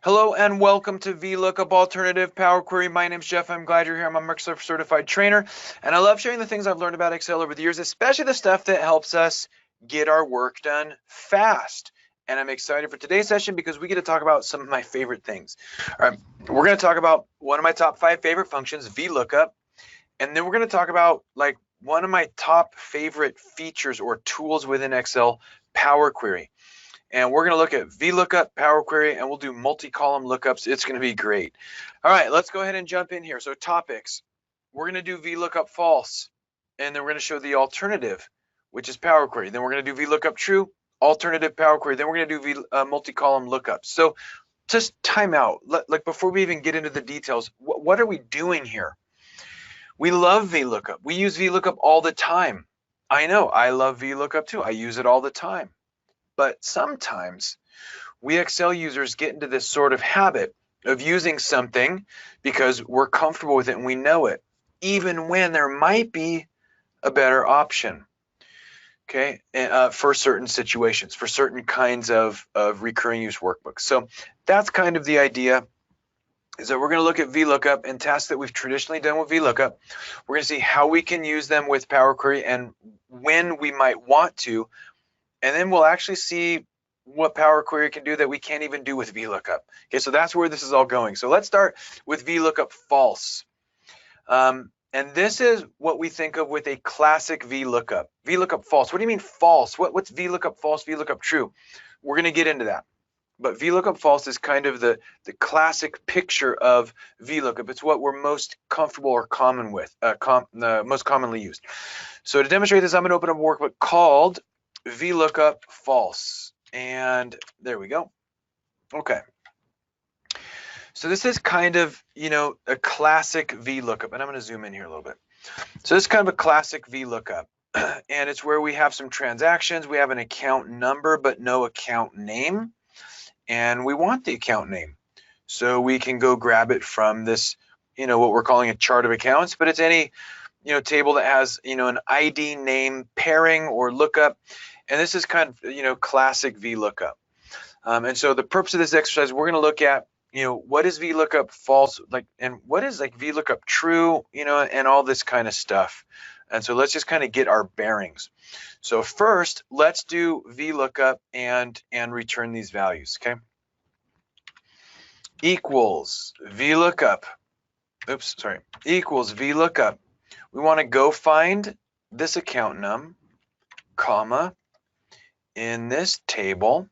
Hello and welcome to VLOOKUP Alternative Power Query. My name's Jeff. I'm glad you're here. I'm a Microsoft certified trainer, and I love sharing the things I've learned about Excel over the years, especially the stuff that helps us get our work done fast. And I'm excited for today's session because we get to talk about some of my favorite things. All right, we're going to talk about one of my top 5 favorite functions, VLOOKUP, and then we're going to talk about like one of my top favorite features or tools within Excel, Power Query. And we're going to look at VLOOKUP, Power Query, and we'll do multi-column lookups. It's going to be great. All right, let's go ahead and jump in here. So topics, we're going to do VLOOKUP false, and then we're going to show the alternative, which is Power Query. Then we're going to do VLOOKUP true, alternative Power Query. Then we're going to do multi-column lookups. So just time out. Like before we even get into the details, what are we doing here? We love VLOOKUP. We use VLOOKUP all the time. I know, I love VLOOKUP too. I use it all the time. But sometimes we Excel users get into this sort of habit of using something because we're comfortable with it and we know it, even when there might be a better option, okay, for certain situations, for certain kinds of recurring use workbooks. So that's kind of the idea, is that we're going to look at VLOOKUP and tasks that we've traditionally done with VLOOKUP. We're going to see how we can use them with Power Query and when we might want to. And then we'll actually see what Power Query can do that we can't even do with VLOOKUP. Okay, so that's where this is all going. So let's start with VLOOKUP false. And this is what we think of with a classic VLOOKUP. VLOOKUP false. What do you mean false? What's VLOOKUP false, VLOOKUP true? We're going to get into that. But VLOOKUP false is kind of the classic picture of VLOOKUP. It's what we're most comfortable or common with, most commonly used. So to demonstrate this, I'm going to open up a workbook called VLOOKUP false, and there we go. Okay, so this is kind of, you know, a classic VLOOKUP, and I'm going to zoom in here a little bit. So this is kind of a classic VLOOKUP, and it's where we have some transactions, we have an account number but no account name, and we want the account name, so we can go grab it from this, you know, what we're calling a chart of accounts, but it's any, you know, table that has, you know, an ID name pairing or lookup. And this is kind of, you know, classic VLOOKUP. And so the purpose of this exercise, we're going to look at, you know, what is VLOOKUP false, like, and what is like VLOOKUP true, you know, and all this kind of stuff. And so let's just kind of get our bearings. So first, let's do VLOOKUP and return these values, okay? Equals VLOOKUP, oops, sorry, equals VLOOKUP. We want to go find this account num, comma, in this table,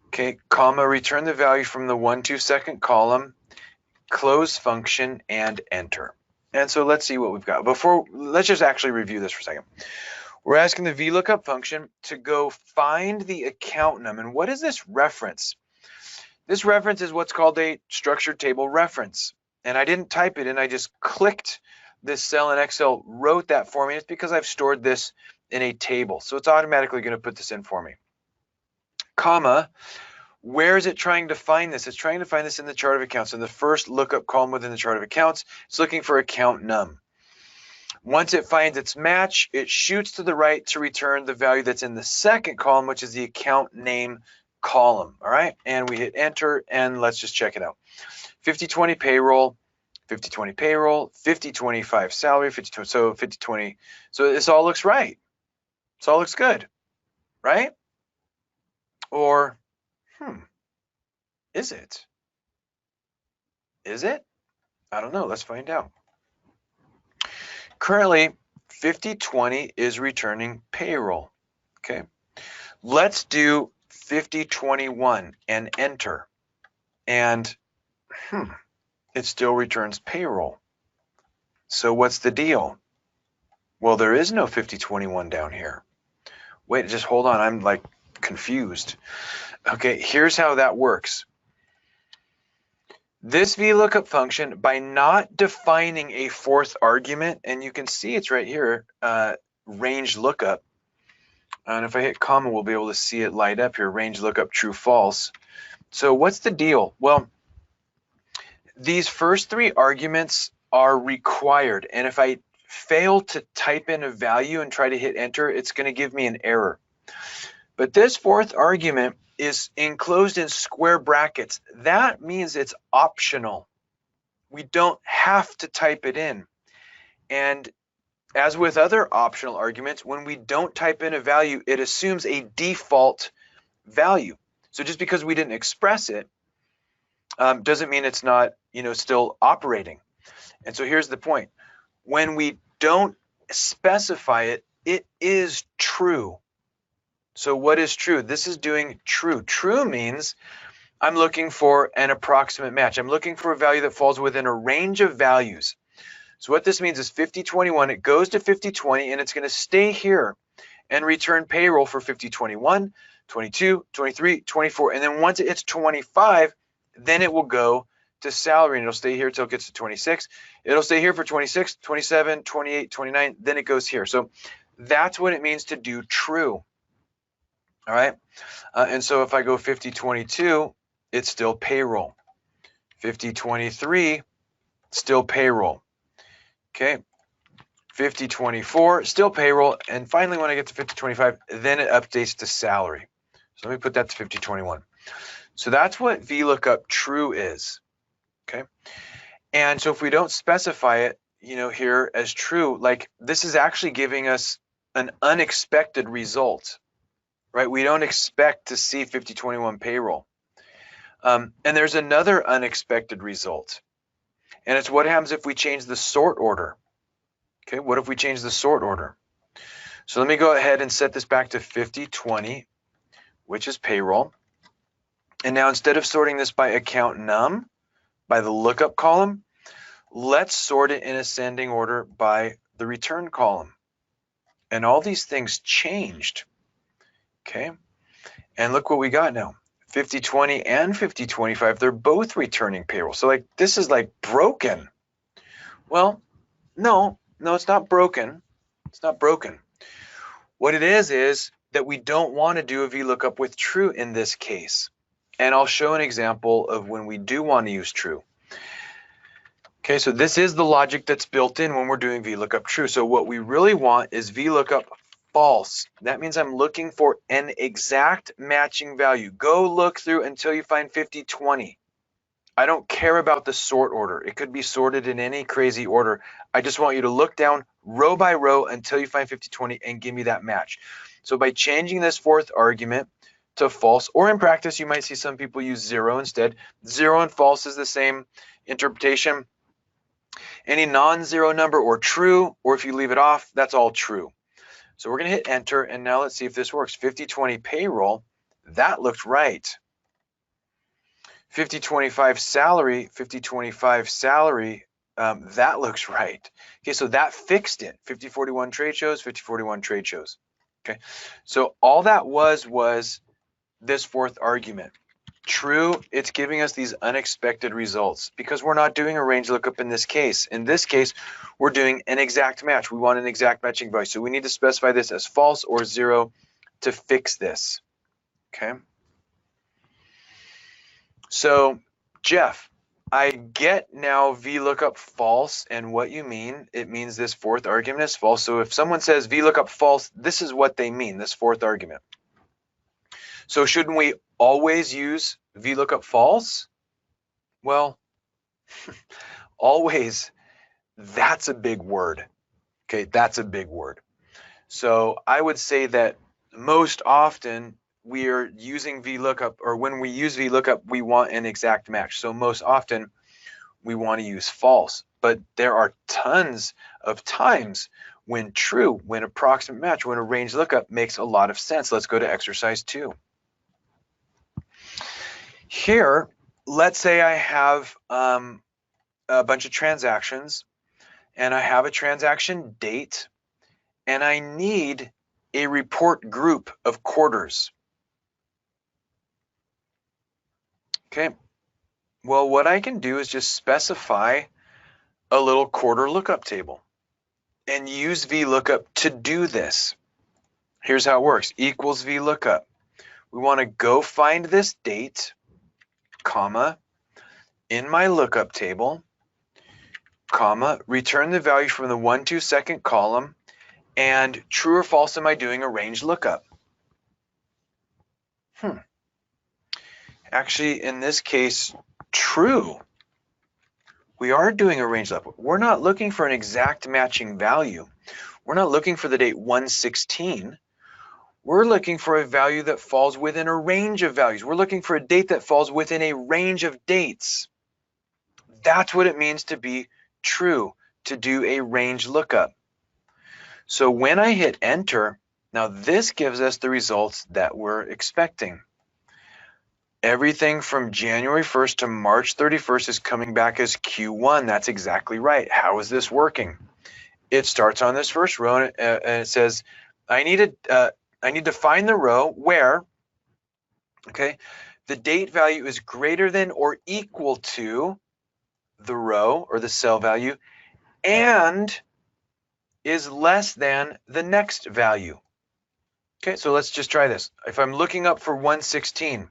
okay, comma, return the value from the 1 2 second column, close function, and enter. And so let's see what we've got. Let's just actually review this for a second. We're asking the VLOOKUP function to go find the account num. And what is this reference? This reference is what's called a structured table reference. And I didn't type it in, I just clicked this cell in Excel, wrote that for me. It's because I've stored this in a table. So it's automatically going to put this in for me. Comma, where is it trying to find this? It's trying to find this in the chart of accounts. In the first lookup column within the chart of accounts, it's looking for account num. Once it finds its match, it shoots to the right to return the value that's in the second column, which is the account name column. All right, and we hit enter, and let's just check it out. 50/20 payroll, 50/20 payroll, 50/25 salary, 50/20, so 50/20. So this all looks right. This all looks good, right? Or, is it? Is it? I don't know. Let's find out. Currently, 50/20 is returning payroll. Okay. Let's do 50/21 and enter. And, it still returns payroll. So what's the deal? Well, there is no 50/21 down here. Wait, just hold on. I'm like confused. Okay, here's how that works. This VLOOKUP function, by not defining a fourth argument, and you can see it's right here, range lookup. And if I hit comma, we'll be able to see it light up here, range lookup true false. So what's the deal? Well, these first 3 arguments are required, and if I fail to type in a value and try to hit enter, it's going to give me an error. But this fourth argument is enclosed in square brackets. That means it's optional. We don't have to type it in. And as with other optional arguments, when we don't type in a value, it assumes a default value. So just because we didn't express it doesn't mean it's not, still operating. And so here's the point. When we don't specify it, it is true. So what is true? This is doing true. True means I'm looking for an approximate match. I'm looking for a value that falls within a range of values. So what this means is 5021, it goes to 5020 and it's going to stay here and return payroll for 5021, 22, 23, 24. And then once it hits 25, then it will go to salary and it'll stay here until it gets to 26. It'll stay here for 26, 27, 28, 29, then it goes here. So that's what it means to do true. All right. And so if I go 5022, it's still payroll. 5023, still payroll. Okay. 5024, still payroll. And finally, when I get to 5025, then it updates to salary. So let me put that to 5021. So that's what VLOOKUP true is. Okay. And so if we don't specify it, here as true, like this is actually giving us an unexpected result, right? We don't expect to see 5021 payroll. And there's another unexpected result. And it's what happens if we change the sort order. Okay, what if we change the sort order? So let me go ahead and set this back to 5020, which is payroll. And now instead of sorting this by account num, by the lookup column, let's sort it in ascending order by the return column. And all these things changed. Okay, and look what we got now. 5020 and 5025, they're both returning payroll. So like this is like broken. Well, no, it's not broken. It's not broken. What it is that we don't want to do a VLOOKUP with true in this case. And I'll show an example of when we do want to use true. Okay, so this is the logic that's built in when we're doing VLOOKUP true. So what we really want is VLOOKUP false. That means I'm looking for an exact matching value. Go look through until you find 5020. I don't care about the sort order. It could be sorted in any crazy order. I just want you to look down row by row until you find 5020 and give me that match. So by changing this fourth argument to false, or in practice, you might see some people use 0 instead. 0 and false is the same interpretation. Any non-zero number or true, or if you leave it off, that's all true. So we're going to hit enter, and now let's see if this works. 5020 payroll, that looked right. 5025 salary, 5025 salary, that looks right. Okay, so that fixed it. 5041 trade shows, 5041 trade shows. Okay, so all that was this fourth argument. True, it's giving us these unexpected results because we're not doing a range lookup in this case. In this case, we're doing an exact match. We want an exact matching value. So we need to specify this as false or 0 to fix this. Okay. So, Jeff, I get now VLOOKUP false and what you mean. It means this fourth argument is false. So if someone says VLOOKUP false, this is what they mean, this fourth argument. So shouldn't we always use VLOOKUP false? Well, always, that's a big word. Okay, that's a big word. So I would say that most often we are using VLOOKUP, or when we use VLOOKUP, we want an exact match. So most often we want to use false, but there are tons of times when true, when approximate match, when a range lookup makes a lot of sense. Let's go to exercise 2. Here, let's say I have a bunch of transactions and I have a transaction date and I need a report group of quarters. Okay, well, what I can do is just specify a little quarter lookup table and use VLOOKUP to do this. Here's how it works. Equals VLOOKUP. We want to go find this date, comma, in my lookup table, comma, return the value from the 1, 2 second column, and true or false am I doing a range lookup? Actually, in this case, true. We are doing a range lookup. We're not looking for an exact matching value. We're not looking for the date 116. We're looking for a value that falls within a range of values. We're looking for a date that falls within a range of dates. That's what it means to be true, to do a range lookup. So when I hit enter, now this gives us the results that we're expecting. Everything from January 1st to March 31st is coming back as Q1. That's exactly right. How is this working? It starts on this first row and it says, I need to find the row where, okay, the date value is greater than or equal to the row or the cell value and is less than the next value. Okay, so let's just try this. If I'm looking up for 116,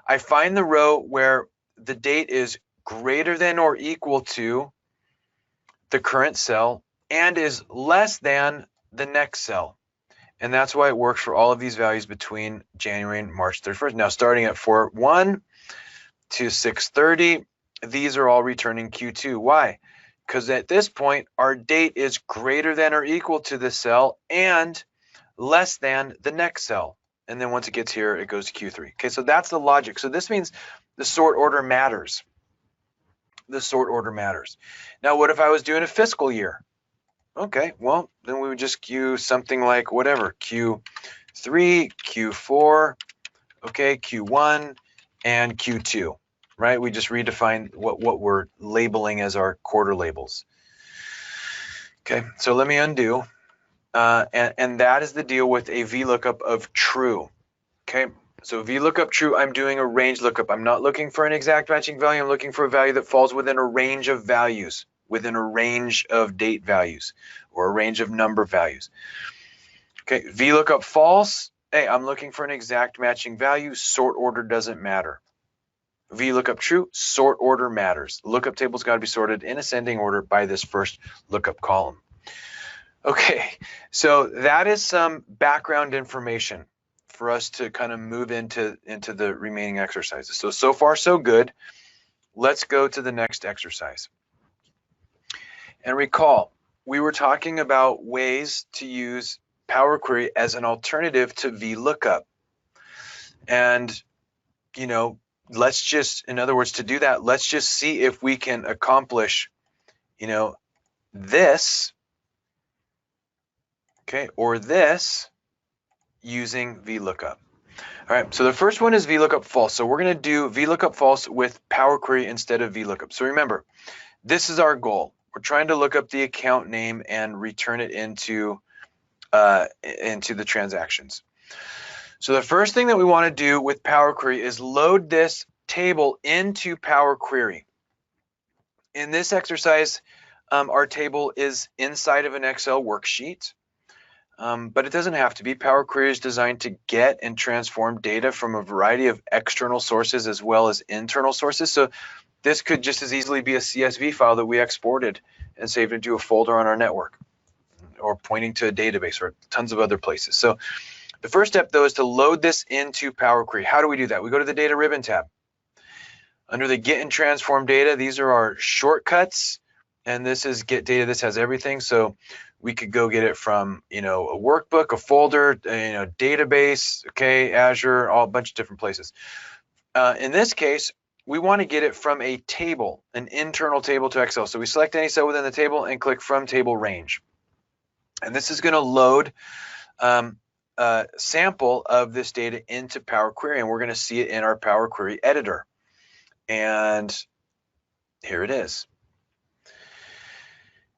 I find the row where the date is greater than or equal to the current cell and is less than the next cell. And that's why it works for all of these values between January and March 31st. Now, starting at 4/1 to 6/30, these are all returning Q2. Why? Because at this point, our date is greater than or equal to the cell and less than the next cell. And then once it gets here, it goes to Q3. Okay, so that's the logic. So this means the sort order matters. The sort order matters. Now, what if I was doing a fiscal year? Okay, well, then we would just use something like whatever, Q3, Q4, okay, Q1, and Q2, right? We just redefine what we're labeling as our quarter labels. Okay, so let me undo. And that is the deal with a VLOOKUP of true. Okay, so VLOOKUP true, I'm doing a range lookup. I'm not looking for an exact matching value. I'm looking for a value that falls within a range of values, within a range of date values, or a range of number values. Okay, VLOOKUP false, hey, I'm looking for an exact matching value. Sort order doesn't matter. VLOOKUP true, sort order matters. Lookup table's got to be sorted in ascending order by this first lookup column. Okay, so that is some background information for us to kind of move into the remaining exercises. So far so good. Let's go to the next exercise. And recall, we were talking about ways to use Power Query as an alternative to VLOOKUP. And, you know, let's just, in other words, to do that, let's just see if we can accomplish, you know, this, okay, or this using VLOOKUP. All right, so the first one is VLOOKUP false. So we're going to do VLOOKUP false with Power Query instead of VLOOKUP. So remember, this is our goal. We're trying to look up the account name and return it into the transactions. So the first thing that we want to do with Power Query is load this table into Power Query. In this exercise, our table is inside of an Excel worksheet, but it doesn't have to be. Power Query is designed to get and transform data from a variety of external sources as well as internal sources. So this could just as easily be a CSV file that we exported and saved into a folder on our network, or pointing to a database, or tons of other places. So the first step, though, is to load this into Power Query. How do we do that? We go to the Data Ribbon tab. Under the Get and Transform Data, these are our shortcuts, and this is Get Data. This has everything. So we could go get it from, you know, a workbook, a folder, you know, database, okay, Azure, a bunch of different places. In this case, we want to get it from a table, an internal table to Excel. So we select any cell within the table and click From Table Range. And this is going to load a sample of this data into Power Query, and we're going to see it in our Power Query editor. And here it is.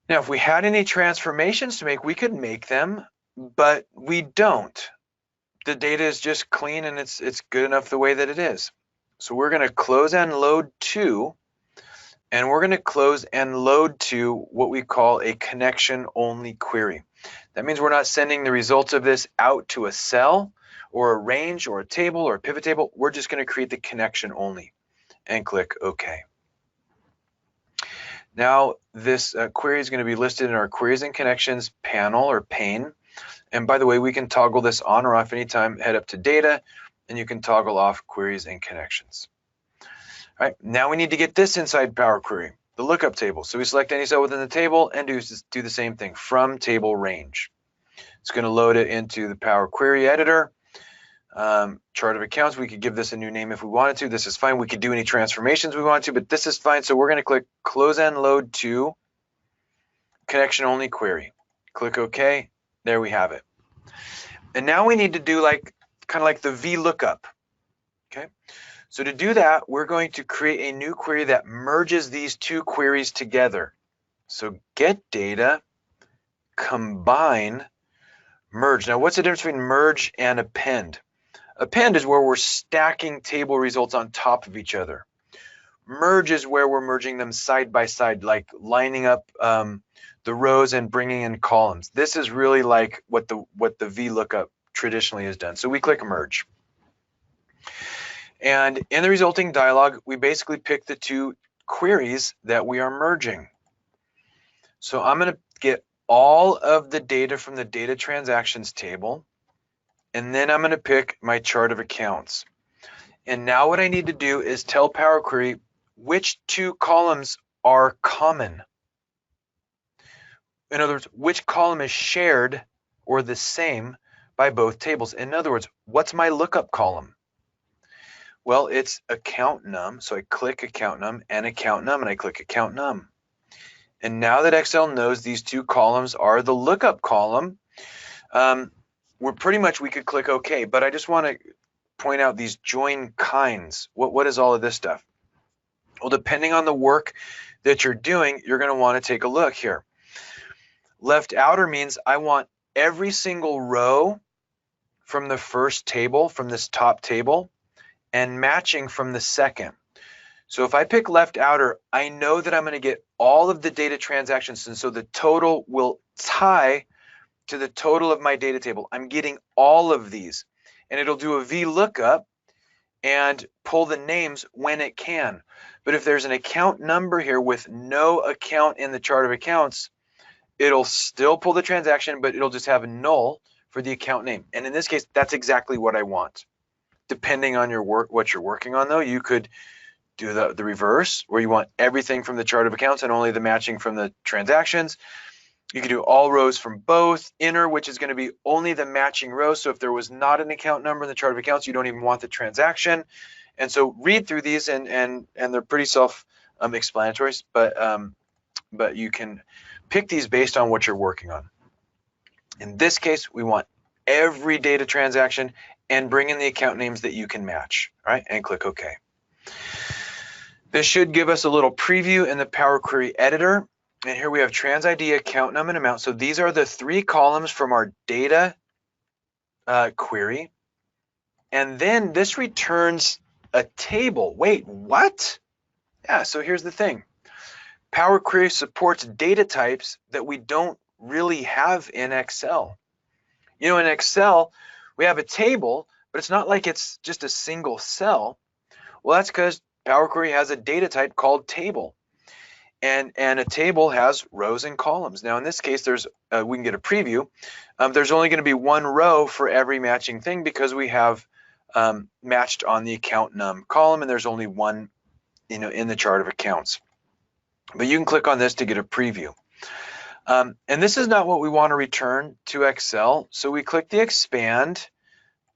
Now, if we had any transformations to make, we could make them, but we don't. The data is just clean and it's good enough the way that it is. So we're going to close and load to, and we're going to close and load to what we call a connection only query. That means we're not sending the results of this out to a cell or a range or a table or a pivot table. We're just going to create the connection only and click OK. Now this query is going to be listed in our Queries and Connections panel or pane. And by the way, we can toggle this on or off anytime. Head up to Data, and you can toggle off queries and connections. All right, now we need to get this inside Power Query, the lookup table. So we select any cell within the table and do the same thing, from table range. It's going to load it into the Power Query editor. Chart of accounts, we could give this a new name if we wanted to. This is fine. We could do any transformations we want to, but this is fine. So we're going to click Close and Load to Connection Only Query. Click OK. There we have it. And now we need to do kind of like the VLOOKUP. Okay. So to do that, we're going to create a new query that merges these two queries together. So get data, combine, merge. Now, what's the difference between merge and append? Append is where we're stacking table results on top of each other. Merge is where we're merging them side by side, like lining up the rows and bringing in columns. This is really like what the VLOOKUP traditionally has done. So we click merge. And in the resulting dialog, we basically pick the two queries that we are merging. So I'm going to get all of the data from the data transactions table, and then I'm going to pick my chart of accounts. And now what I need to do is tell Power Query which two columns are common. In other words, which column is shared or the same by both tables. In other words, what's my lookup column? Well, it's account num. So I click account num, and I click account num. And now that Excel knows these two columns are the lookup column, we could click OK. But I just want to point out these join kinds. What is all of this stuff? Well, depending on the work that you're doing, you're going to want to take a look here. Left outer means I want every single row from the first table, from this top table, and matching from the second. So if I pick left outer, I know that I'm going to get all of the data transactions, and so the total will tie to the total of my data table. I'm getting all of these, and it'll do a VLOOKUP and pull the names when it can. But if there's an account number here with no account in the chart of accounts, it'll still pull the transaction, but it'll just have a null for the account name. And in this case, that's exactly what I want. Depending on your work, what you're working on, though, you could do the reverse, where you want everything from the chart of accounts and only the matching from the transactions. You could do all rows from both. Inner, which is going to be only the matching rows. So if there was not an account number in the chart of accounts, you don't even want the transaction. And so read through these, and they're pretty self-explanatory, but you can pick these based on what you're working on. In this case, we want every data transaction and bring in the account names that you can match, right? And click OK. This should give us a little preview in the Power Query editor. And here we have trans ID, account num, and amount. So these are the three columns from our data query. And then this returns a table. Wait, what? Yeah, so here's the thing. Power Query supports data types that we don't really have in Excel. You know, in Excel, we have a table, but it's not like it's just a single cell. Well, that's because Power Query has a data type called table. And a table has rows and columns. Now, in this case, there's we can get a preview. There's only going to be one row for every matching thing because we have matched on the account num column, and there's only one, in the chart of accounts. But you can click on this to get a preview. And this is not what we want to return to Excel. So we click the expand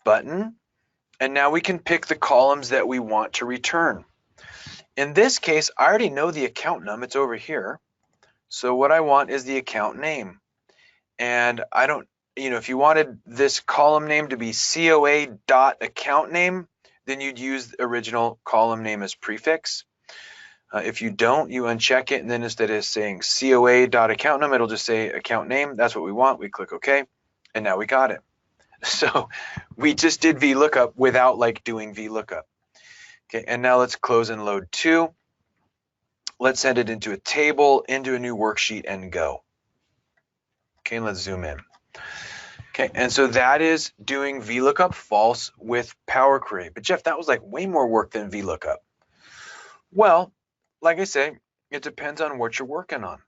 button, and now we can pick the columns that we want to return. In this case, I already know the account num, it's over here. So what I want is the account name. And I don't, if you wanted this column name to be COA.account name, then you'd use the original column name as prefix. If you don't, you uncheck it, and then instead of saying COA.account num, it'll just say account name. That's what we want. We click OK, and now we got it. So we just did VLOOKUP without doing VLOOKUP. Okay, and now let's close and load to. Let's send it into a table, into a new worksheet, and go. Okay, let's zoom in. Okay, and so that is doing VLOOKUP false with Power Query. But Jeff, that was way more work than VLOOKUP. Well, like I say, it depends on what you're working on.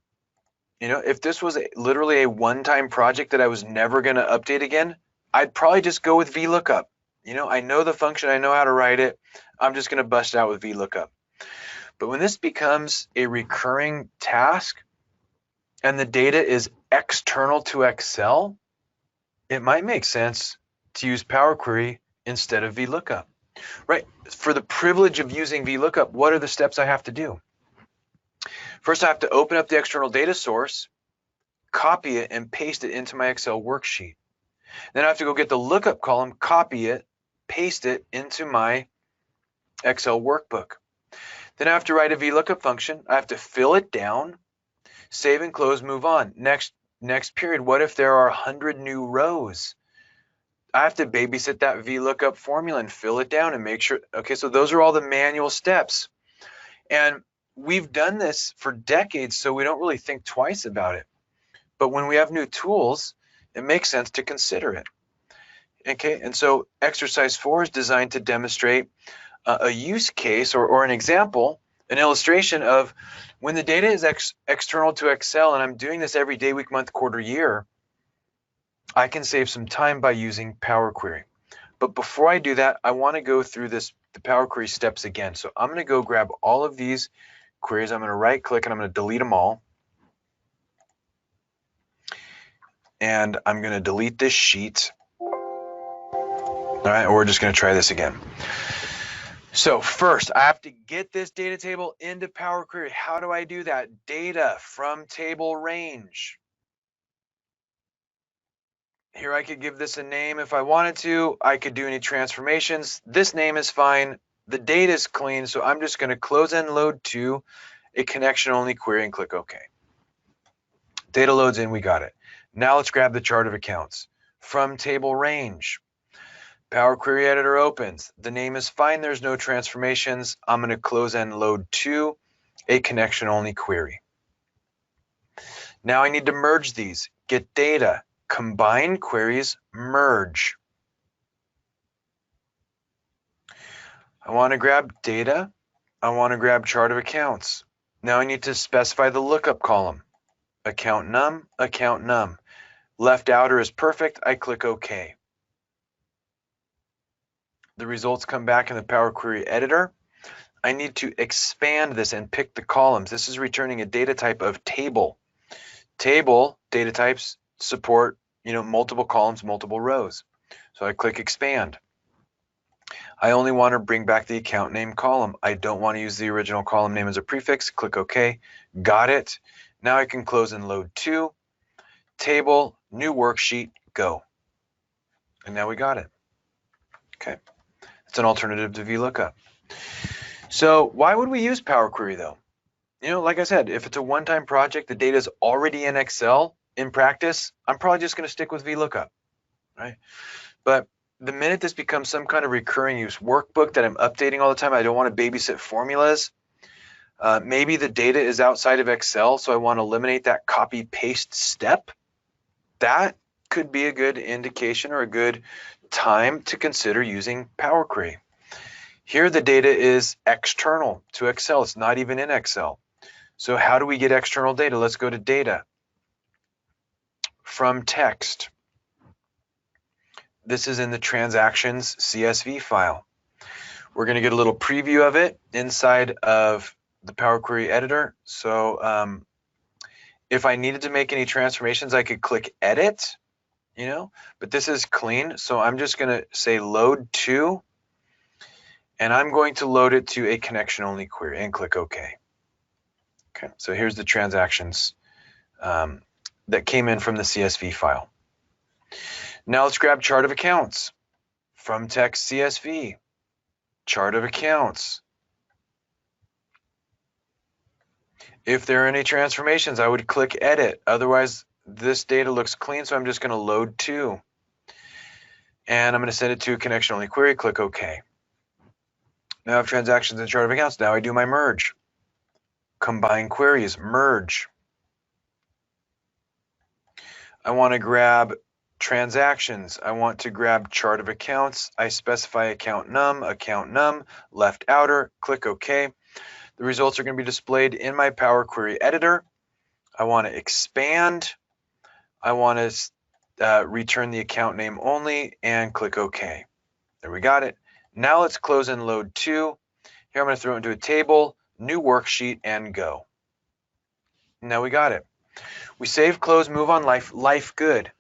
If this was literally a one-time project that I was never going to update again, I'd probably just go with VLOOKUP. You know, I know the function, I know how to write it. I'm just going to bust it out with VLOOKUP. But when this becomes a recurring task and the data is external to Excel, it might make sense to use Power Query instead of VLOOKUP, right? For the privilege of using VLOOKUP, what are the steps I have to do? First, I have to open up the external data source, copy it, and paste it into my Excel worksheet. Then I have to go get the lookup column, copy it, paste it into my Excel workbook. Then I have to write a VLOOKUP function. I have to fill it down, save and close, move on. Next period, what if there are 100 new rows? I have to babysit that VLOOKUP formula and fill it down and make sure. Okay, so those are all the manual steps. And we've done this for decades, so we don't really think twice about it. But when we have new tools, it makes sense to consider it. Okay, and so exercise 4 is designed to demonstrate a use case or an example, an illustration of when the data is external to Excel and I'm doing this every day, week, month, quarter, year, I can save some time by using Power Query. But before I do that, I want to go through the Power Query steps again. So I'm going to go grab all of these queries. I'm going to right click and I'm going to delete them all. And I'm going to delete this sheet. All right, or we're just going to try this again. So first, I have to get this data table into Power Query. How do I do that? Data from table range. Here I could give this a name if I wanted to. I could do any transformations. This name is fine. The data is clean, so I'm just going to close and load to a connection only query and click OK. Data loads in, we got it. Now let's grab the chart of accounts. From table range. Power Query Editor opens. The name is fine. There's no transformations. I'm going to close and load to a connection only query. Now I need to merge these. Get data. Combine queries, merge. I want to grab data. I want to grab chart of accounts. Now I need to specify the lookup column. Account num, account num. Left outer is perfect. I click OK. The results come back in the Power Query Editor. I need to expand this and pick the columns. This is returning a data type of table. Table data types support, multiple columns, multiple rows. So I click expand. I only want to bring back the account name column. I don't want to use the original column name as a prefix. Click OK. Got it. Now I can close and load to table, new worksheet, go. And now we got it. Okay. It's an alternative to VLOOKUP. So why would we use Power Query though? Like I said, if it's a one-time project, the data is already in Excel. In practice, I'm probably just going to stick with VLOOKUP, right? But the minute this becomes some kind of recurring use workbook that I'm updating all the time, I don't want to babysit formulas. Maybe the data is outside of Excel, so I want to eliminate that copy paste step. That could be a good indication or a good time to consider using Power Query. Here the data is external to Excel. It's not even in Excel. So how do we get external data? Let's go to data. From text. This is in the transactions CSV file. We're going to get a little preview of it inside of the Power Query Editor. So if I needed to make any transformations, I could click edit, but this is clean. So I'm just going to say load to, and I'm going to load it to a connection only query and click OK. Okay, so here's the transactions that came in from the CSV file. Now let's grab chart of accounts. From text CSV, chart of accounts. If there are any transformations, I would click edit. Otherwise, this data looks clean, so I'm just going to load to. And I'm going to send it to a connection only query, click OK. Now I have transactions and chart of accounts. Now I do my merge. Combine queries, merge. I want to grab transactions. I want to grab chart of accounts. I specify account num, left outer, click OK. The results are going to be displayed in my Power Query Editor. I want to expand. I want to return the account name only and click OK. There we got it. Now let's close and load 2. Here I'm going to throw it into a table, new worksheet, and go. Now we got it. We save, close, move on, life good.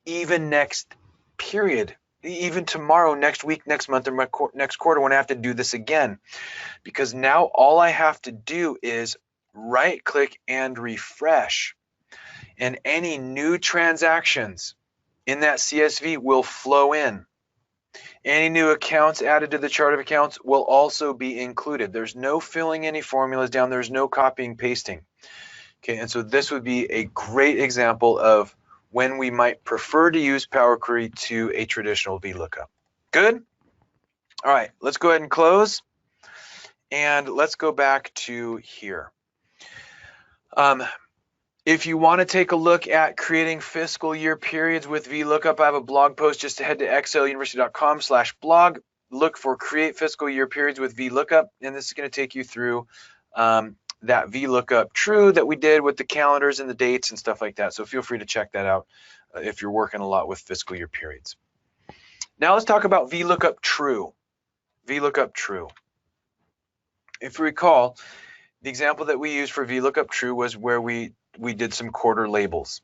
Even next period, even tomorrow, next week, next month, or next quarter when I have to do this again. Because now all I have to do is right click and refresh. And any new transactions in that CSV will flow in. Any new accounts added to the chart of accounts will also be included. There's no filling any formulas down. There's no copying, pasting. Okay, and so this would be a great example of when we might prefer to use Power Query to a traditional VLOOKUP. Good? All right, let's go ahead and close. And let's go back to here. If you want to take a look at creating fiscal year periods with VLOOKUP, I have a blog post. Just to head to exceluniversity.com/blog. Look for create fiscal year periods with VLOOKUP, and this is going to take you through that VLOOKUP true that we did with the calendars and the dates and stuff like that. So feel free to check that out if you're working a lot with fiscal year periods. Now let's talk about VLOOKUP true. VLOOKUP true. If you recall, the example that we used for VLOOKUP true was where we did some quarter labels.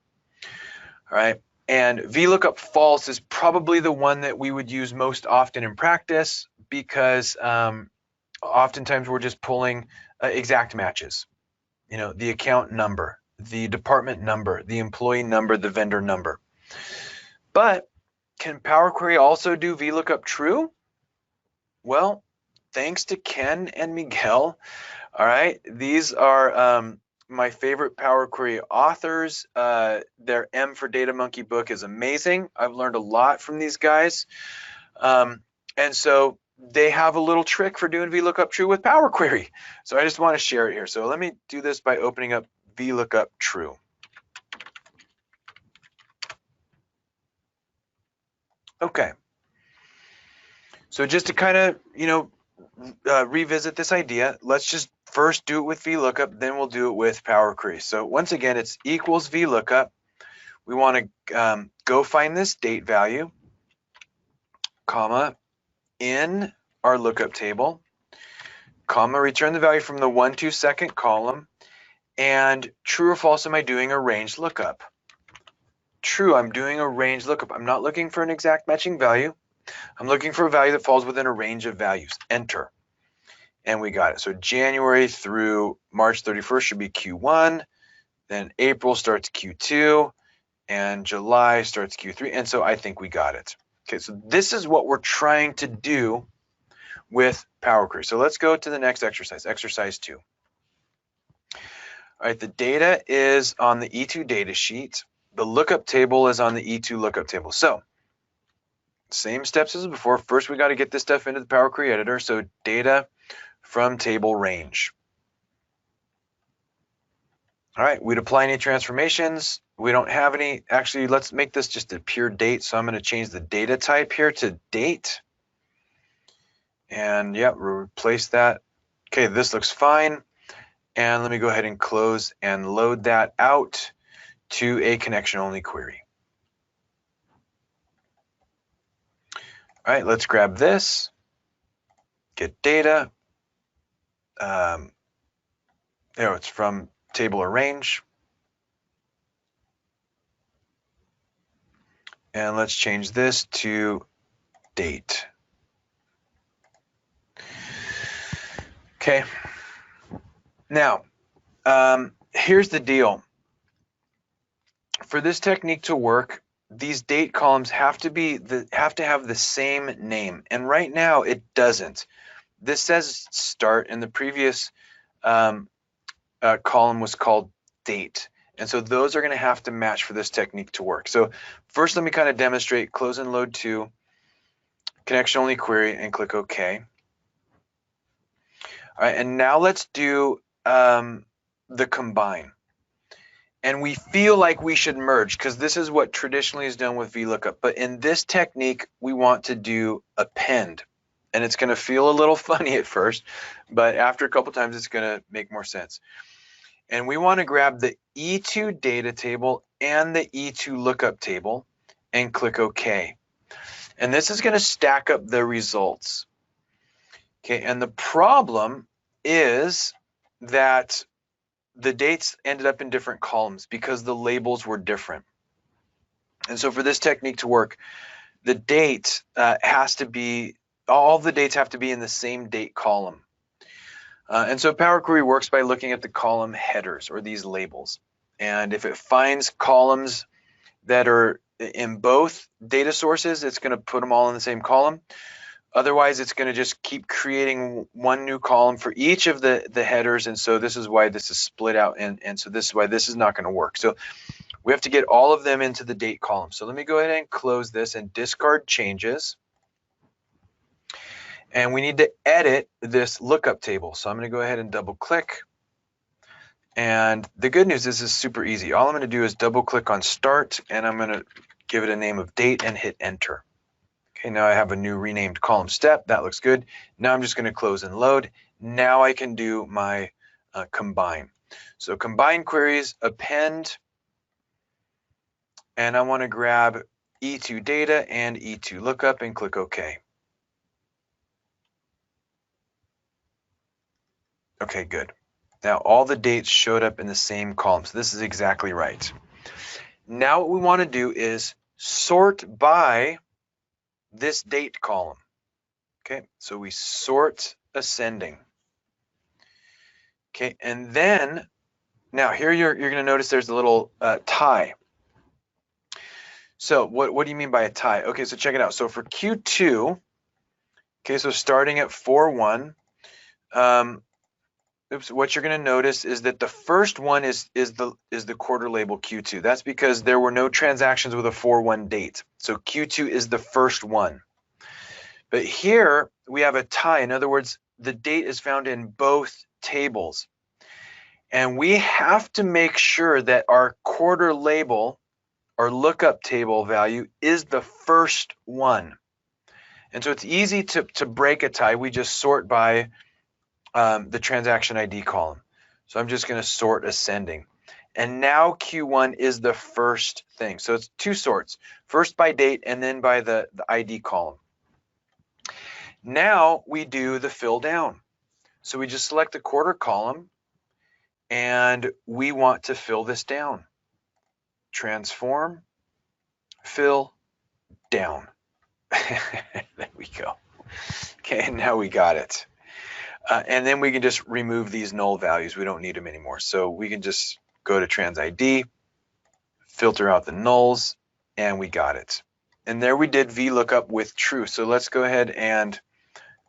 All right. And VLOOKUP false is probably the one that we would use most often in practice because oftentimes we're just pulling exact matches. You know, the account number, the department number, the employee number, the vendor number. But can Power Query also do VLOOKUP true? Well, thanks to Ken and Miguel. All right, these are my favorite Power Query authors. Their M for Data Monkey book is amazing. I've learned a lot from these guys. And so they have a little trick for doing VLOOKUP true with Power Query. So I just want to share it here. So let me do this by opening up VLOOKUP true. Okay. So just to kind of, revisit this idea, let's just first do it with VLOOKUP, then we'll do it with Power Query. So once again, it's equals VLOOKUP. We want to go find this date value, comma, in our lookup table, comma, return the value from the 1 2 second column, and true or false, am I doing a range lookup? True, I'm doing a range lookup. I'm not looking for an exact matching value. I'm looking for a value that falls within a range of values. Enter. And we got it. So January through March 31st should be Q1. Then April starts Q2. And July starts Q3. And so I think we got it. Okay, so this is what we're trying to do with Power Query. So let's go to the next exercise, exercise 2. All right, the data is on the E2 data sheet. The lookup table is on the E2 lookup table. So same steps as before. First, we got to get this stuff into the Power Query editor. So data from table range. All right, we'd apply any transformations. We don't have any. Actually, let's make this just a pure date. So I'm going to change the data type here to date. And yeah, we'll replace that. Okay, this looks fine. And let me go ahead and close and load that out to a connection only query. All right, let's grab this, get data. There, it's from table or range. And let's change this to date. Okay. Now, here's the deal. For this technique to work, these date columns have to have the same name, and right now it doesn't. This says start, and the previous column was called date, and so those are going to have to match for this technique to work. So first, let me kind of demonstrate. Close and load to connection only query, and click OK. All right, and now let's do the combine. And we feel like we should merge because this is what traditionally is done with VLOOKUP. But in this technique, we want to do append. And it's going to feel a little funny at first, but after a couple times, it's going to make more sense. And we want to grab the E2 data table and the E2 lookup table and click OK. And this is going to stack up the results. Okay, and the problem is that the dates ended up in different columns because the labels were different. And so for this technique to work, the date has to be, all the dates have to be in the same date column. And so Power Query works by looking at the column headers, or these labels. And if it finds columns that are in both data sources, it's going to put them all in the same column. Otherwise, it's going to just keep creating one new column for each of the headers. And so this is why this is split out. And so this is why this is not going to work. So we have to get all of them into the date column. So let me go ahead and close this and discard changes. And we need to edit this lookup table. So I'm going to go ahead and double click. And the good news is this is super easy. All I'm going to do is double click on start, and I'm going to give it a name of date and hit enter. Okay, now I have a new renamed column step. That looks good. Now I'm just going to close and load. Now I can do my combine. So combine queries, append, and I want to grab E2 data and E2 lookup and click OK. Okay, good. Now all the dates showed up in the same column, so this is exactly right. Now what we want to do is sort by this date column. Okay, so we sort ascending. Okay, and then now here you're going to notice there's a little tie. So what do you mean by a tie? Okay, so check it out. So for Q2, okay, so starting at 4-1, what you're going to notice is that the first one is the quarter label Q2. That's because there were no transactions with a 4-1 date. So Q2 is the first one. But here we have a tie. In other words, the date is found in both tables. And we have to make sure that our quarter label, our lookup table value, is the first one. And so it's easy to break a tie. We just sort by the transaction ID column. So I'm just going to sort ascending. And now Q1 is the first thing. So it's two sorts, first by date and then by the ID column. Now we do the fill down. So we just select the quarter column and we want to fill this down. Transform, fill, down. There we go. Okay, now we got it. And then we can just remove these null values. We don't need them anymore. So we can just go to trans ID, filter out the nulls, and we got it. And there we did VLOOKUP with true. So let's go ahead and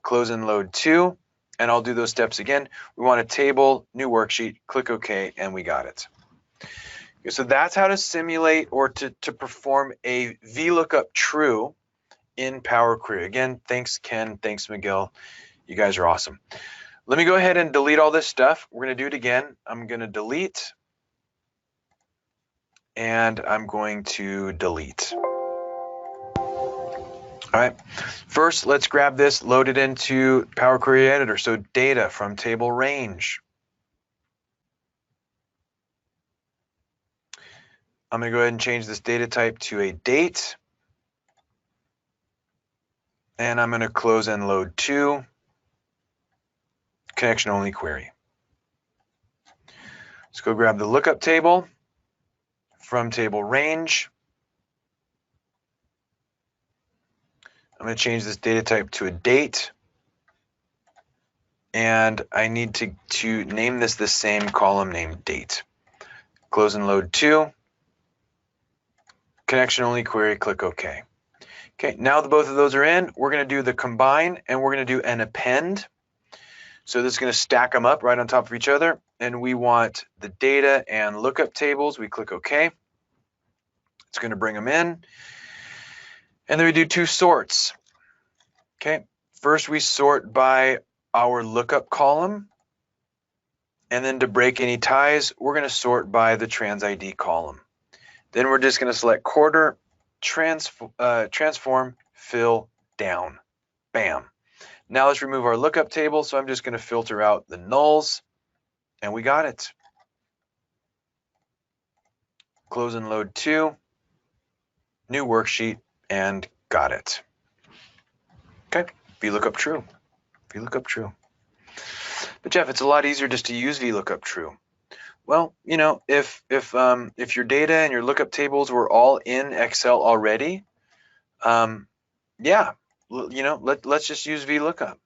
close and load 2, and I'll do those steps again. We want a table, new worksheet, click OK, and we got it. Okay, so that's how to simulate or to perform a VLOOKUP true in Power Query. Again, thanks Ken, thanks Miguel. You guys are awesome. Let me go ahead and delete all this stuff. We're going to do it again. I'm going to delete, and I'm going to delete. All right, first let's grab this, load it into Power Query Editor. So data from table range. I'm going to go ahead and change this data type to a date. And I'm going to close and load 2. Connection only query. Let's go grab the lookup table from table range. I'm going to change this data type to a date. And I need to name this the same column named date. Close and load 2. Connection only query, click OK. Okay, now that both of those are in, we're going to do the combine and we're going to do an append. So this is going to stack them up right on top of each other. And we want the data and lookup tables. We click OK. It's going to bring them in. And then we do two sorts. Okay, first we sort by our lookup column. And then to break any ties, we're going to sort by the trans ID column. Then we're just going to select quarter, transform, fill, down. Bam. Now let's remove our lookup table. So I'm just going to filter out the nulls, and we got it. Close and load 2, new worksheet, and got it. Okay, VLOOKUP true, VLOOKUP true. But Jeff, it's a lot easier just to use VLOOKUP true. Well, you know, if your data and your lookup tables were all in Excel already, yeah, you know, let's just use VLOOKUP.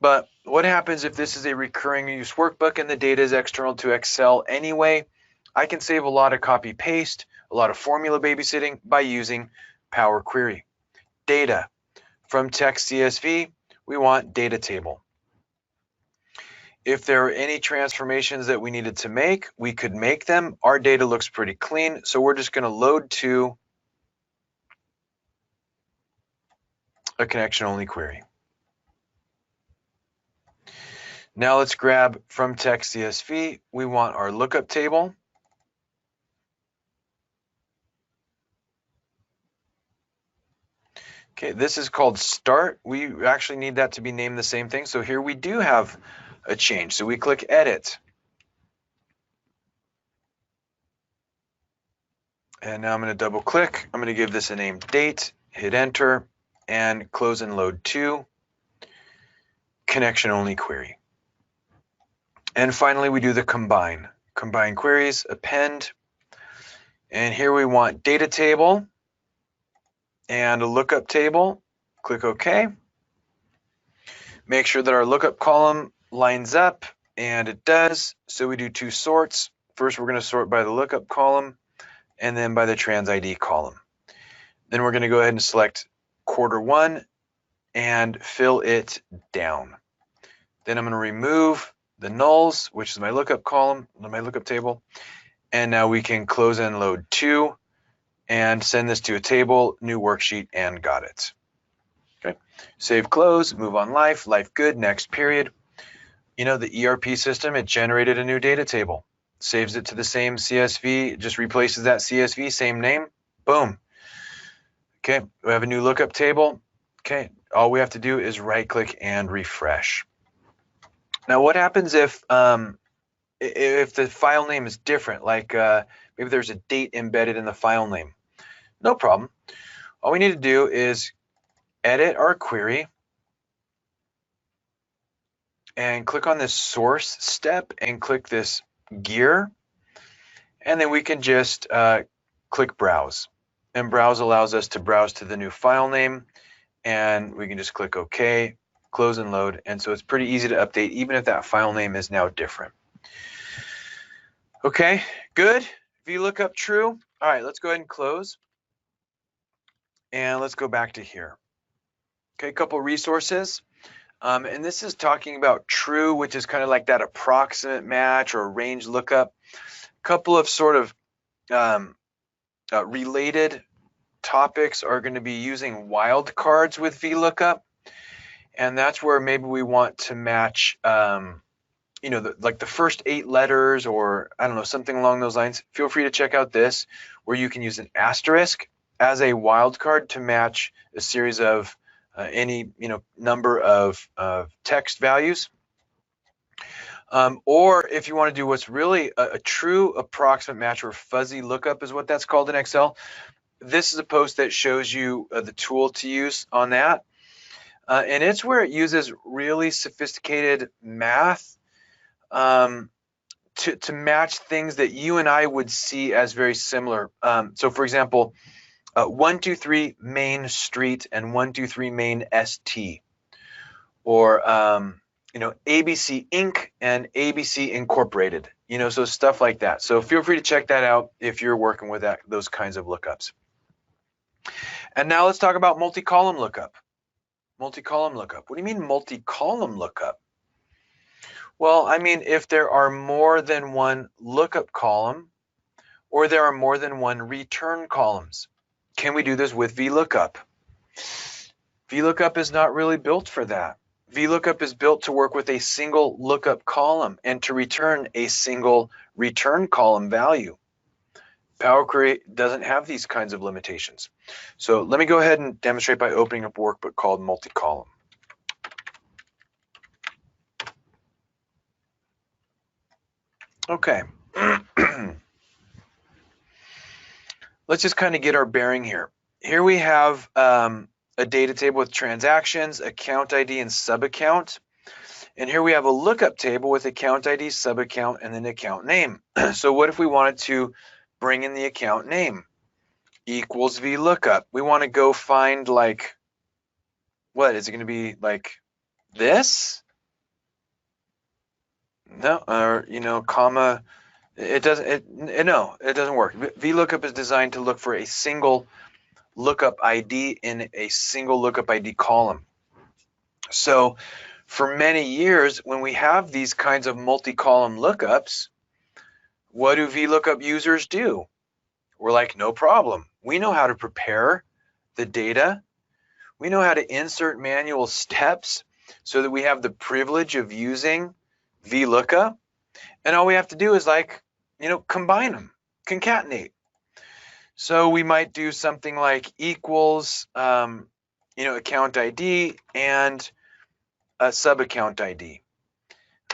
But what happens if this is a recurring use workbook and the data is external to Excel anyway? I can save a lot of copy paste, a lot of formula babysitting by using Power Query. Data from text CSV, we want data table. If there are any transformations that we needed to make, we could make them. Our data looks pretty clean, so we're just going to load to a connection only query. Now let's grab from text CSV. We want our lookup table. Okay, this is called start. We actually need that to be named the same thing. So here we do have a change. So we click edit. And now I'm going to double click. I'm going to give this a name date, hit enter, and close and load to connection only query. And finally, we do the combine queries, append. And here we want data table and a lookup table. Click OK. Make sure that our lookup column lines up, and it does. So we do two sorts. First, we're going to sort by the lookup column and then by the trans ID column. Then we're going to go ahead and select Q1 and fill it down. Then I'm going to remove the nulls, which is my lookup column, my lookup table. And now we can close and load to and send this to a table, new worksheet, and got it. Okay, save, close, move on life good, next period. You know, the ERP system, it generated a new data table, saves it to the same CSV, just replaces that CSV, same name, boom. Okay, we have a new lookup table. Okay, all we have to do is right click and refresh. Now, what happens if the file name is different, like maybe there's a date embedded in the file name? No problem. All we need to do is edit our query and click on this source step and click this gear. And then we can just click browse. And browse allows us to browse to the new file name. And we can just click OK, close and load. And so it's pretty easy to update, even if that file name is now different. Okay, good. VLOOKUP true. All right, let's go ahead and close. And let's go back to here. Okay, a couple resources. And this is talking about true, which is kind of like that approximate match or range lookup. A couple of sort of related topics are going to be using wildcards with VLOOKUP. And that's where maybe we want to match, you know, like the first 8 letters, or I don't know, something along those lines. Feel free to check out this, where you can use an asterisk as a wildcard to match a series of any, you know, number of text values. Or if you want to do what's really a true approximate match, or fuzzy lookup is what that's called in Excel, this is a post that shows you the tool to use on that. And it's where it uses really sophisticated math to match things that you and I would see as very similar. So for example, 123 Main Street and 123 Main ST, or you know, ABC Inc. and ABC Incorporated, you know, so stuff like that. So feel free to check that out if you're working with those kinds of lookups. And now let's talk about multi-column lookup. Multi-column lookup. What do you mean multi-column lookup? Well, I mean, if there are more than one lookup column, or there are more than one return columns. Can we do this with VLOOKUP? VLOOKUP is not really built for that. VLOOKUP is built to work with a single lookup column and to return a single return column value. Power Query doesn't have these kinds of limitations. So let me go ahead and demonstrate by opening up a workbook called multi-column. Okay. Let's just kind of get our bearing here. Here we have a a data table with transactions, account ID, and sub-account. And here we have a lookup table with account ID, sub-account, and then account name. So what if we wanted to bring in the account name? Equals VLOOKUP. We want to go find, like, what is it going to be, like this? No, or, you know, comma. It doesn't. No, it doesn't work. VLOOKUP is designed to look for a single lookup ID in a single lookup ID column. So for many years, when we have these kinds of multi-column lookups, what do VLOOKUP users do? We're like, no problem. We know how to prepare the data. We know how to insert manual steps so that we have the privilege of using VLOOKUP. And all we have to do is, like, you know, combine them, concatenate. So we might do something like equals, you know, account ID and a sub-account ID,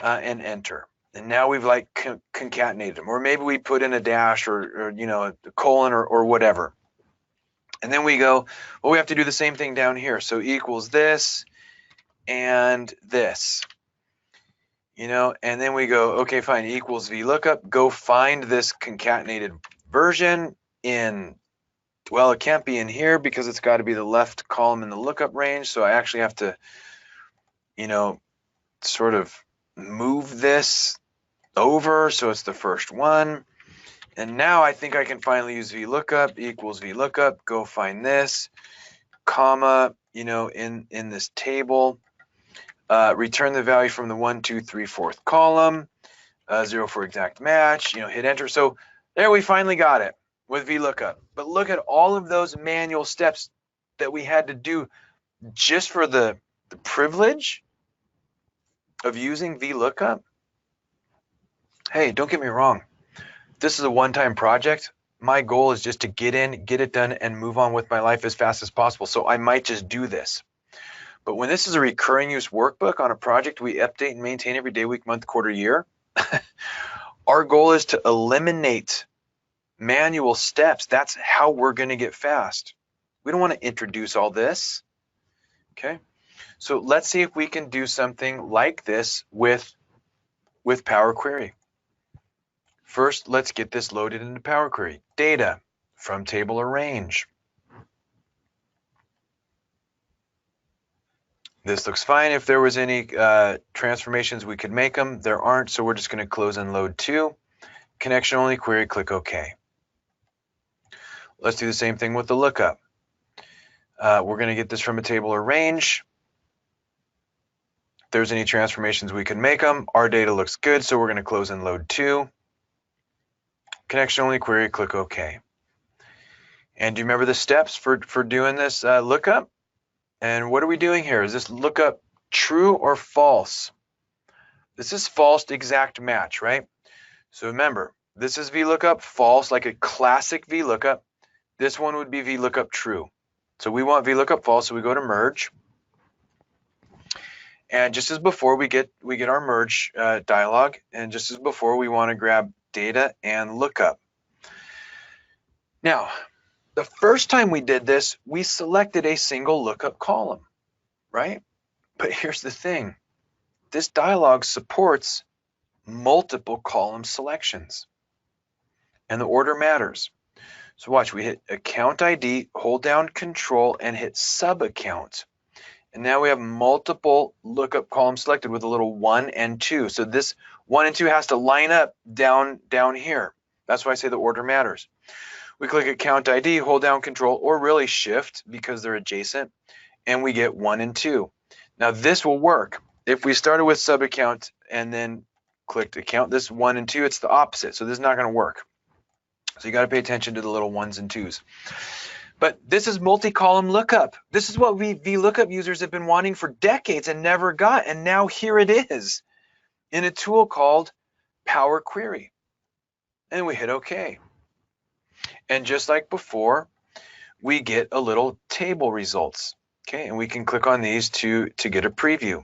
and enter. And now we've, like, concatenated them. Or maybe we put in a dash or you know, a colon or whatever. And then we go, well, we have to do the same thing down here. So equals this and this. You know, and then we go, okay, fine, equals VLOOKUP. Go find this concatenated version in, well, it can't be in here because it's got to be the left column in the lookup range. So I actually have to, you know, sort of move this over so it's the first one. And now I think I can finally use VLOOKUP, equals VLOOKUP, go find this, comma, you know, in this table, return the value from the 1, 2, 3, 4th column, 0 for exact match, you know, hit enter. So there, we finally got it with VLOOKUP. But look at all of those manual steps that we had to do just for the privilege of using VLOOKUP. Hey, don't get me wrong. This is a one-time project. My goal is just to get in, get it done, and move on with my life as fast as possible. So I might just do this. But when this is a recurring use workbook on a project we update and maintain every day, week, month, quarter, year, our goal is to eliminate manual steps. That's how we're going to get fast. We don't want to introduce all this. Okay, so let's see if we can do something like this with Power Query. First, let's get this loaded into Power Query. Data from table or range. This looks fine. If there was any transformations, we could make them. There aren't, so we're just going to close and load to. Connection only query, click OK. Let's do the same thing with the lookup. We're going to get this from a table or range. If there's any transformations, we can make them. Our data looks good, so we're going to close and load to. Connection only query, click OK. And do you remember the steps for doing this lookup? And what are we doing here? Is this lookup true or false? This is false exact match, right? So remember, this is VLOOKUP false, like a classic VLOOKUP. This one would be VLOOKUP true. So we want VLOOKUP false, so we go to merge. And just as before, we get our merge dialog. And just as before, we want to grab data and lookup. Now, the first time we did this, we selected a single lookup column, right? But here's the thing. This dialog supports multiple column selections, and the order matters. So watch, we hit account ID, hold down control, and hit sub account. And now we have multiple lookup columns selected with a little 1 and 2. So this 1 and 2 has to line up down here. That's why I say the order matters. We click account ID, hold down control, or really shift because they're adjacent, and we get 1 and 2. Now this will work. If we started with sub account and then clicked account, this 1 and 2, it's the opposite. So this is not going to work. So you got to pay attention to the little 1s and 2s. But this is multi-column lookup. This is what we VLOOKUP users have been wanting for decades and never got. And now here it is in a tool called Power Query. And we hit OK. And just like before, we get a little table results. Okay, and we can click on these to get a preview.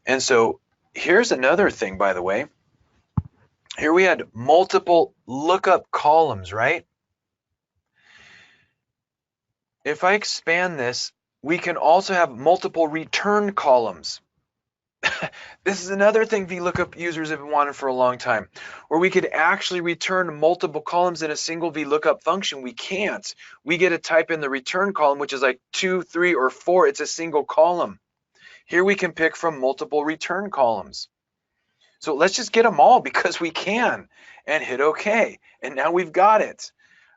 And so here's another thing, by the way. Here we had multiple lookup columns, right? If I expand this, We can also have multiple return columns. This is another thing VLOOKUP users have wanted for a long time, where we could actually return multiple columns in a single VLOOKUP function. We can't. We get to type in the return column, which is like 2, 3, or 4. It's a single column. Here we can pick from multiple return columns. So let's just get them all because we can, and hit OK. And now we've got it.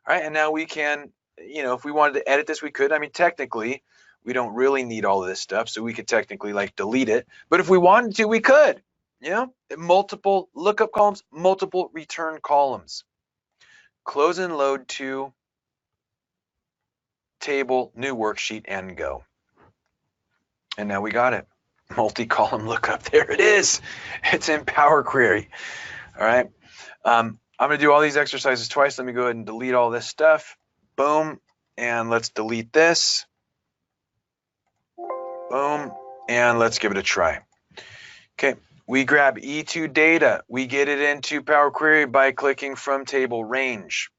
All right, and now we can, if we wanted to edit this, we could. I mean, technically, we don't really need all of this stuff, so we could technically like delete it. But if we wanted to, we could. Multiple lookup columns, multiple return columns. Close and load to table, new worksheet, and go. And now we got it. Multi-column lookup. There it is. It's in Power Query. All right. I'm going to do all these exercises twice. Let me go ahead and delete all this stuff. Boom. And let's delete this. Boom. And let's give it a try. Okay. We grab E2 data. We get it into Power Query by clicking from table range.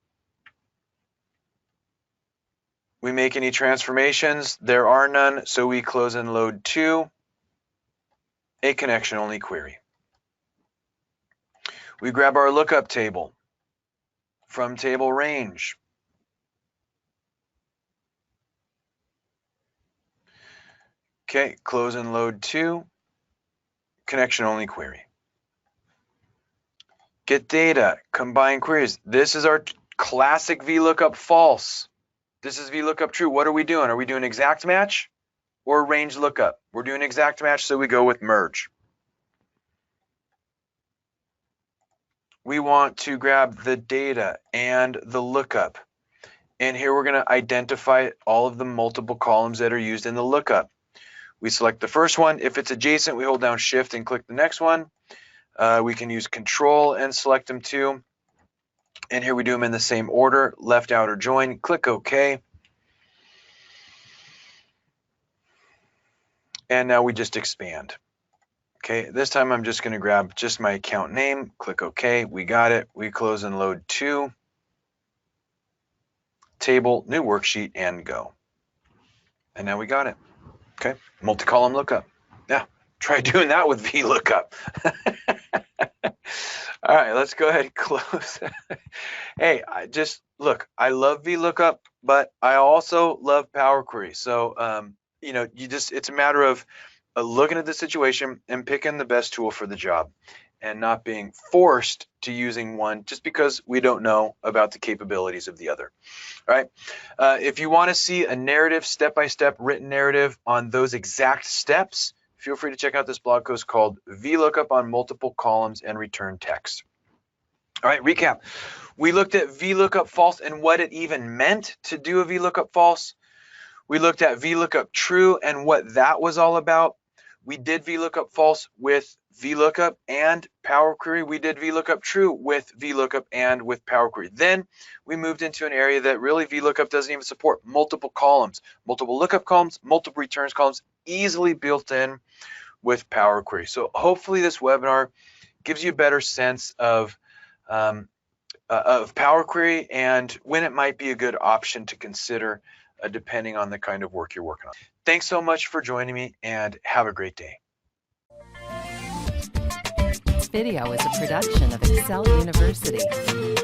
We make any transformations? There are none, so we close and load to a connection-only query. We grab our lookup table from table range. Okay, close and load to connection-only query. Get data, combine queries. This is our classic VLOOKUP false. This is VLOOKUP true. What are we doing? Are we doing exact match or range lookup? We're doing exact match, so we go with merge. We want to grab the data and the lookup. And here we're going to identify all of the multiple columns that are used in the lookup. We select the first one. If it's adjacent, we hold down Shift and click the next one. We can use Control and select them too. And here we do them in the same order, left outer join, click OK. And now we just expand. Okay, this time I'm just going to grab just my account name, click OK. We got it. We close and load to table, new worksheet, and go. And now we got it. Okay, multi-column lookup. Yeah, try doing that with VLOOKUP. All right, let's go ahead and close. Hey, I love VLOOKUP, but I also love Power Query. So, it's a matter of looking at the situation and picking the best tool for the job and not being forced to using one just because we don't know about the capabilities of the other. All right. If you want to see a narrative, step-by-step written narrative on those exact steps, feel free to check out this blog post called VLOOKUP on Multiple Columns and Return Text. All right, recap. We looked at VLOOKUP false and what it even meant to do a VLOOKUP false. We looked at VLOOKUP true and what that was all about. We did VLOOKUP false with VLOOKUP and Power Query. We did VLOOKUP true with VLOOKUP and with Power Query. Then we moved into an area that really VLOOKUP doesn't even support: multiple columns, multiple lookup columns, multiple returns columns, easily built in with Power Query. So hopefully this webinar gives you a better sense of Power Query and when it might be a good option to consider depending on the kind of work you're working on. Thanks so much for joining me and have a great day. This video is a production of Excel University.